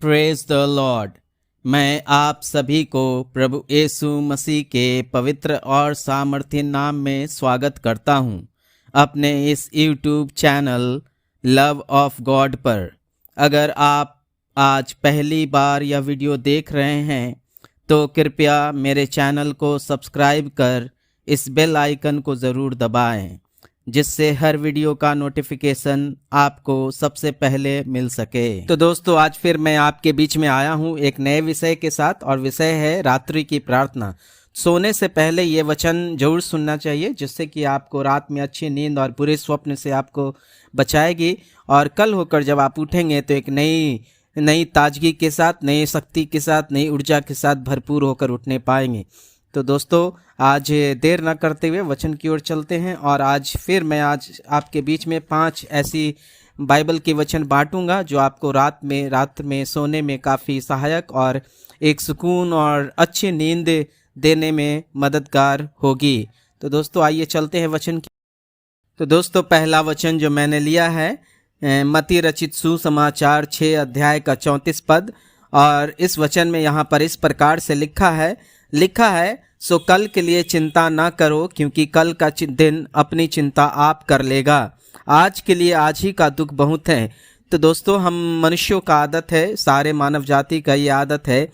Praise the Lord. मैं आप सभी को प्रभु यीशु मसीह के पवित्र और सामर्थ्य नाम में स्वागत करता हूं अपने इस YouTube channel love of God पर। अगर आप आज पहली बार यह वीडियो देख रहे हैं तो कृपया मेरे चैनल को सब्सक्राइब कर इस बेल आइकन को ज़रूर दबाएं, जिससे हर वीडियो का नोटिफिकेशन आपको सबसे पहले मिल सके। तो दोस्तों, आज फिर मैं आपके बीच में आया हूं एक नए विषय के साथ, और विषय है रात्रि की प्रार्थना। सोने से पहले ये वचन जरूर सुनना चाहिए, जिससे कि आपको रात में अच्छी नींद और बुरे स्वप्न से आपको बचाएगी, और कल होकर जब आप उठेंगे तो एक नई ताजगी के साथ, नई शक्ति के साथ, नई ऊर्जा के साथ भरपूर होकर उठने पाएंगे। तो दोस्तों, आज देर न करते हुए वचन की ओर चलते हैं। और आज आपके बीच में 5 ऐसी बाइबल के वचन बांटूंगा जो आपको रात में सोने में काफ़ी सहायक और एक सुकून और अच्छी नींद देने में मददगार होगी। तो दोस्तों, आइए चलते हैं वचन की। तो दोस्तों, पहला वचन जो मैंने लिया है मत्ती रचित सुसमाचार 6 अध्याय का 34 पद, और इस वचन में यहाँ पर इस प्रकार से लिखा है, सो कल के लिए चिंता ना करो, क्योंकि कल का दिन अपनी चिंता आप कर लेगा। आज के लिए आज ही का दुख बहुत है। तो दोस्तों, हम मनुष्यों का आदत है, सारे मानव जाति का ये आदत है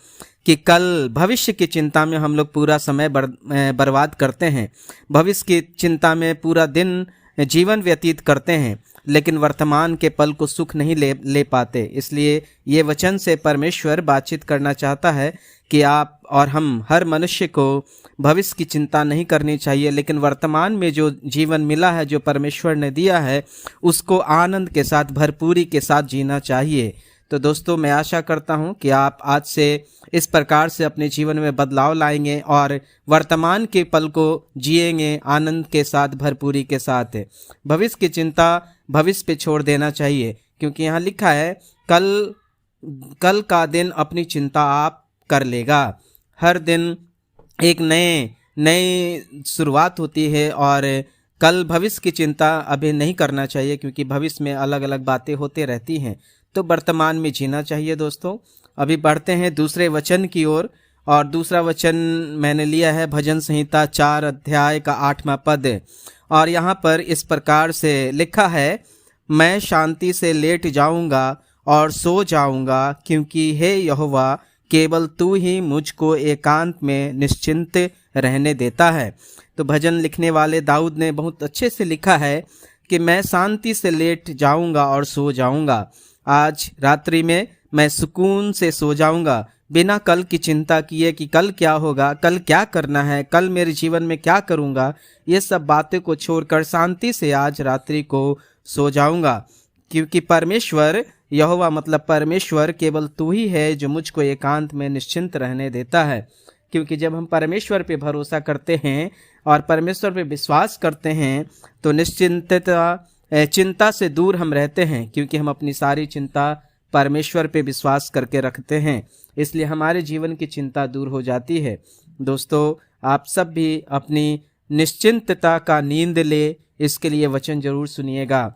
कि कल भविष्य की चिंता में हम लोग पूरा समय बर्बाद करते हैं, भविष्य की चिंता में पूरा दिन जीवन व्यतीत करते हैं, लेकिन वर्तमान के पल को सुख नहीं ले पाते। इसलिए ये वचन से परमेश्वर बातचीत करना चाहता है कि आप और हम हर मनुष्य को भविष्य की चिंता नहीं करनी चाहिए, लेकिन वर्तमान में जो जीवन मिला है, जो परमेश्वर ने दिया है, उसको आनंद के साथ, भरपूरी के साथ जीना चाहिए। तो दोस्तों, मैं आशा करता हूं कि आप आज से इस प्रकार से अपने जीवन में बदलाव लाएंगे और वर्तमान के पल को जिएंगे आनंद के साथ, भरपूरी के साथ। भविष्य की चिंता भविष्य पे छोड़ देना चाहिए, क्योंकि यहाँ लिखा है कल का दिन अपनी चिंता आप कर लेगा। हर दिन एक नई शुरुआत होती है, और कल भविष्य की चिंता अभी नहीं करना चाहिए, क्योंकि भविष्य में अलग अलग बातें होते रहती हैं। तो वर्तमान में जीना चाहिए। दोस्तों, अभी बढ़ते हैं दूसरे वचन की ओर, और दूसरा वचन मैंने लिया है भजन संहिता 4 अध्याय का 8वां पद, और यहाँ पर इस प्रकार से लिखा है, मैं शांति से लेट जाऊंगा और सो जाऊंगा, क्योंकि हे यहोवा केवल तू ही मुझको एकांत में निश्चिंत रहने देता है। तो भजन लिखने वाले दाऊद ने बहुत अच्छे से लिखा है कि मैं शांति से लेट जाऊंगा और सो जाऊंगा। आज रात्रि में मैं सुकून से सो जाऊंगा, बिना कल की चिंता किए कि कल क्या होगा, कल क्या करना है, कल मेरे जीवन में क्या करूंगा। ये सब बातें को छोड़कर शांति से आज रात्रि को सो जाऊंगा, क्योंकि परमेश्वर, यहोवा मतलब परमेश्वर, केवल तू ही है जो मुझको एकांत में निश्चिंत रहने देता है। क्योंकि जब हम परमेश्वर पे भरोसा करते हैं और परमेश्वर पे विश्वास करते हैं, तो चिंता से दूर हम रहते हैं, क्योंकि हम अपनी सारी चिंता परमेश्वर पे विश्वास करके रखते हैं। इसलिए हमारे जीवन की चिंता दूर हो जाती है। दोस्तों, आप सब भी अपनी निश्चिंतता का नींद ले, इसके लिए वचन जरूर सुनिएगा।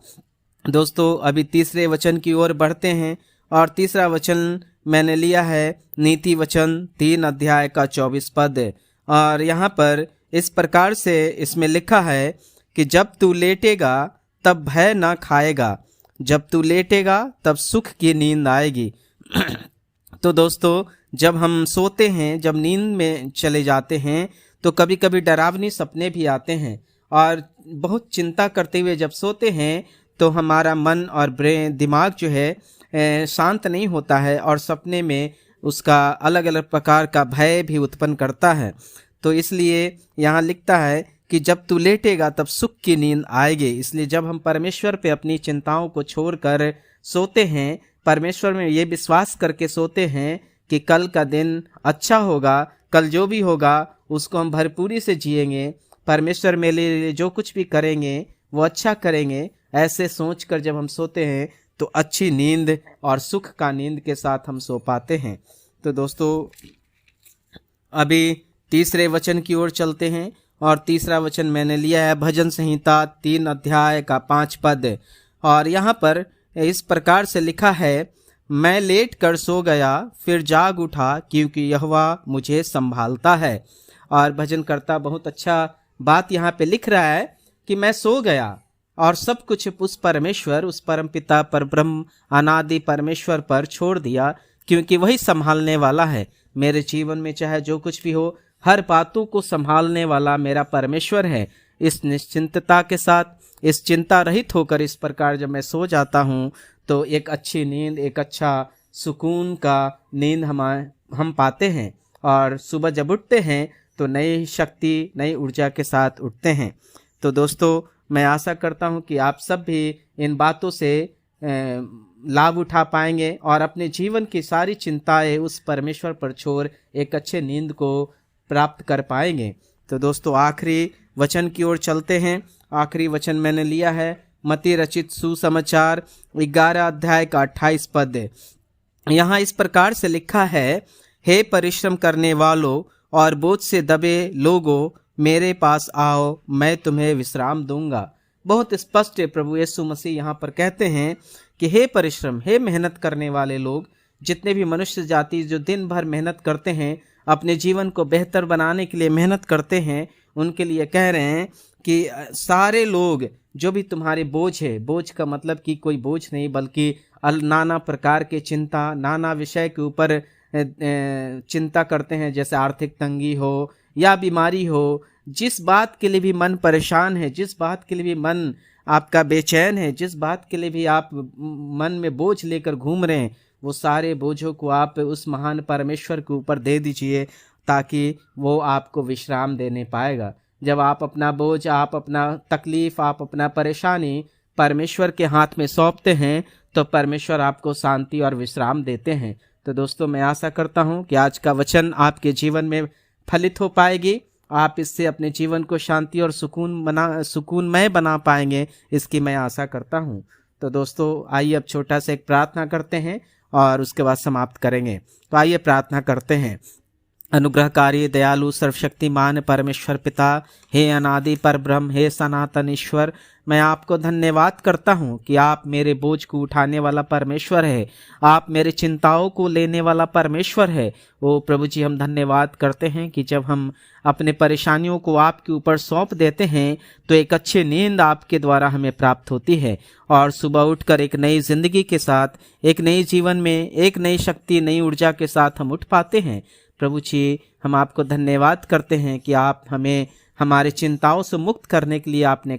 दोस्तों, अभी तीसरे वचन की ओर बढ़ते हैं, और तीसरा वचन मैंने लिया है नीति वचन 3 अध्याय का 24 पद, और यहाँ पर इस प्रकार से इसमें लिखा है कि जब तू लेटेगा तब भय ना खाएगा, जब तू लेटेगा तब सुख की नींद आएगी। तो दोस्तों, जब हम सोते हैं, जब नींद में चले जाते हैं, तो कभी कभी डरावनी सपने भी आते हैं, और बहुत चिंता करते हुए जब सोते हैं तो हमारा मन और दिमाग जो है शांत नहीं होता है, और सपने में उसका अलग अलग प्रकार का भय भी उत्पन्न करता है। तो इसलिए यहाँ लिखता है कि जब तू लेटेगा तब सुख की नींद आएगी। इसलिए जब हम परमेश्वर पे अपनी चिंताओं को छोड़कर सोते हैं, परमेश्वर में ये विश्वास करके सोते हैं कि कल का दिन अच्छा होगा, कल जो भी होगा उसको हम भरपूरी से जिएंगे, परमेश्वर मेरे लिए जो कुछ भी करेंगे वो अच्छा करेंगे, ऐसे सोचकर जब हम सोते हैं तो अच्छी नींद और सुख का नींद के साथ हम सो पाते हैं। तो दोस्तों, अभी तीसरे वचन की ओर चलते हैं, और तीसरा वचन मैंने लिया है भजन संहिता 3 अध्याय का 5 पद, और यहाँ पर इस प्रकार से लिखा है, मैं लेट कर सो गया, फिर जाग उठा, क्योंकि यहोवा मुझे संभालता है। और भजनकर्ता बहुत अच्छा बात यहाँ पे लिख रहा है कि मैं सो गया और सब कुछ उस परमेश्वर, उस परम पिता, पर ब्रह्म, अनादि परमेश्वर पर छोड़ दिया, क्योंकि वही संभालने वाला है। मेरे जीवन में चाहे जो कुछ भी हो, हर बातों को संभालने वाला मेरा परमेश्वर है। इस निश्चिंतता के साथ, इस चिंता रहित होकर इस प्रकार जब मैं सो जाता हूँ तो एक अच्छी नींद, एक अच्छा सुकून का नींद हम पाते हैं। और सुबह जब उठते हैं तो नई शक्ति, नई ऊर्जा के साथ उठते हैं। तो दोस्तों, मैं आशा करता हूँ कि आप सब भी इन बातों से लाभ उठा पाएंगे और अपने जीवन की सारी चिंताएं उस परमेश्वर पर छोड़ एक अच्छे नींद को प्राप्त कर पाएंगे। तो दोस्तों, आखिरी वचन की ओर चलते हैं। आखिरी वचन मैंने लिया है मत्ती रचित सुसमाचार 11 अध्याय का 28 पद। यहाँ इस प्रकार से लिखा है, हे परिश्रम करने वालों और बोझ से दबे लोगों, मेरे पास आओ, मैं तुम्हें विश्राम दूंगा। बहुत स्पष्ट प्रभु यीशु मसीह यहाँ पर कहते हैं कि हे परिश्रम, हे मेहनत करने वाले लोग, जितने भी मनुष्य जाति जो दिन भर मेहनत करते हैं, अपने जीवन को बेहतर बनाने के लिए मेहनत करते हैं, उनके लिए कह रहे हैं कि सारे लोग जो भी तुम्हारे बोझ है, बोझ का मतलब कि कोई बोझ नहीं बल्कि नाना प्रकार के चिंता, नाना विषय के ऊपर चिंता करते हैं, जैसे आर्थिक तंगी हो या बीमारी हो, जिस बात के लिए भी मन परेशान है, जिस बात के लिए भी मन आपका बेचैन है, जिस बात के लिए भी आप मन में बोझ लेकर घूम रहे हैं, वो सारे बोझों को आप उस महान परमेश्वर के ऊपर दे दीजिए, ताकि वो आपको विश्राम देने पाएगा। जब आप अपना बोझ, आप अपना तकलीफ, आप अपना परेशानी परमेश्वर के हाथ में सौंपते हैं तो परमेश्वर आपको शांति और विश्राम देते हैं। तो दोस्तों, मैं आशा करता हूँ कि आज का वचन आपके जीवन में फलित हो पाएगी। आप इससे अपने जीवन को शांति और सुकूनमय बना पाएंगे, इसकी मैं आशा करता हूँ। तो दोस्तों, आइए अब छोटा सा एक प्रार्थना करते हैं और उसके बाद समाप्त करेंगे। तो आइए प्रार्थना करते हैं। अनुग्रहकारी, दयालु, सर्वशक्तिमान परमेश्वर पिता, हे अनादि पर ब्रह्म, हे सनातन ईश्वर, मैं आपको धन्यवाद करता हूँ कि आप मेरे बोझ को उठाने वाला परमेश्वर है, आप मेरे चिंताओं को लेने वाला परमेश्वर है। ओ प्रभु जी, हम धन्यवाद करते हैं कि जब हम अपने परेशानियों को आपके ऊपर सौंप देते हैं तो एक अच्छी नींद आपके द्वारा हमें प्राप्त होती है और सुबह उठकर एक नई जिंदगी के साथ, एक नई जीवन में, एक नई शक्ति, नई ऊर्जा के साथ हम उठ पाते हैं। प्रभु जी, हम आपको धन्यवाद करते हैं कि आप हमें हमारे चिंताओं से मुक्त करने के लिए आपने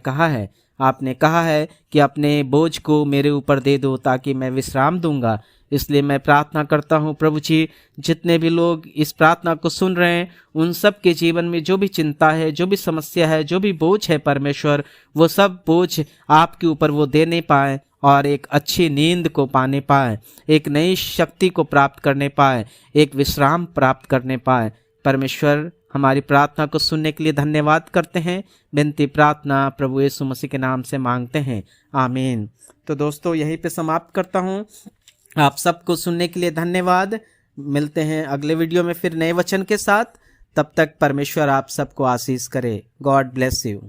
कहा है कि अपने बोझ को मेरे ऊपर दे दो ताकि मैं विश्राम दूंगा। इसलिए मैं प्रार्थना करता हूँ प्रभु जी, जितने भी लोग इस प्रार्थना को सुन रहे हैं, उन सब के जीवन में जो भी चिंता है, जो भी समस्या है, जो भी बोझ है परमेश्वर, वो सब बोझ आपके ऊपर वो देने पाए और एक अच्छी नींद को पाने पाए, एक नई शक्ति को प्राप्त करने पाए, एक विश्राम प्राप्त करने पाए। परमेश्वर, हमारी प्रार्थना को सुनने के लिए धन्यवाद करते हैं। विनती प्रार्थना प्रभु यीशु मसीह के नाम से मांगते हैं, आमीन। तो दोस्तों, यहीं पे समाप्त करता हूँ। आप सबको सुनने के लिए धन्यवाद। मिलते हैं अगले वीडियो में फिर नए वचन के साथ। तब तक परमेश्वर आप सबको आशीष करे। God bless you.